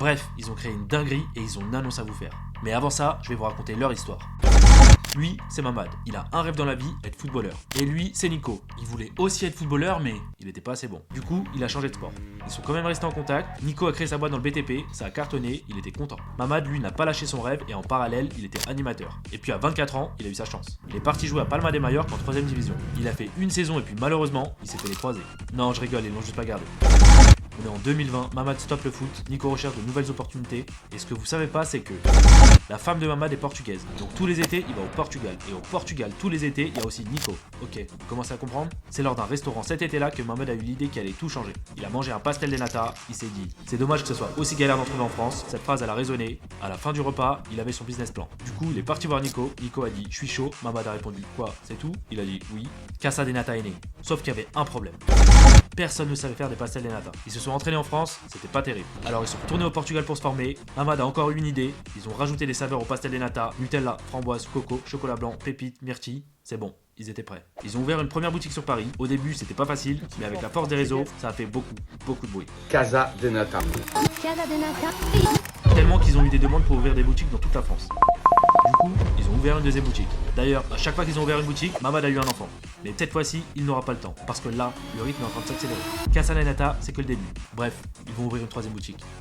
Bref, ils ont créé une dinguerie et ils ont une annonce à vous faire. Mais avant ça, je vais vous raconter leur histoire. Lui, c'est Mamad. Il a un rêve dans la vie, être footballeur. Et lui, c'est Nico. Il voulait aussi être footballeur, mais il n'était pas assez bon. Du coup, il a changé de sport. Ils sont quand même restés en contact. Nico a créé sa boîte dans le BTP, ça a cartonné, il était content. Mamad, lui, n'a pas lâché son rêve et en parallèle, il était animateur. Et puis à 24 ans, il a eu sa chance. Il est parti jouer à Palma de Mallorca en 3ème division. Il a fait une saison et puis malheureusement, il s'est fait les croiser. Non, je rigole, ils l'ont juste pas gardé. On est en 2020, Mamad stoppe le foot, Nico recherche de nouvelles opportunités, et ce que vous savez pas, c'est que la femme de Mamad est portugaise, donc tous les étés, il va au Portugal, et au Portugal, tous les étés, il y a aussi Nico. Ok, vous commencez à comprendre? C'est lors d'un restaurant cet été-là que Mamad a eu l'idée qu'il allait tout changer. Il a mangé un pastel de nata, il s'est dit, c'est dommage que ce soit aussi galère d'en trouver en France, cette phrase elle a résonné, à la fin du repas, il avait son business plan. Du coup, il est parti voir Nico, Nico a dit, je suis chaud, Mamad a répondu, quoi, c'est tout? Il a dit, oui, Casa de Nata est né. Sauf qu'il y avait un problème. Personne ne savait faire des pastels de nata. Ils se sont entraînés en France, c'était pas terrible. Alors ils sont retournés au Portugal pour se former. Mamad a encore eu une idée. Ils ont rajouté des saveurs au pastel de nata, Nutella, framboise, coco, chocolat blanc, pépites, myrtille. C'est bon, ils étaient prêts. Ils ont ouvert une première boutique sur Paris. Au début, c'était pas facile, mais avec la force des réseaux, ça a fait beaucoup de bruit. Casa de Nata. Tellement qu'ils ont eu des demandes pour ouvrir des boutiques dans toute la France. Du coup, ils ont ouvert une deuxième boutique. D'ailleurs, à chaque fois qu'ils ont ouvert une boutique, Mamad a eu un enfant. Mais cette fois-ci, il n'aura pas le temps, parce que là, le rythme est en train de s'accélérer. Casa de Nata, c'est que le début. Bref, ils vont ouvrir une troisième boutique.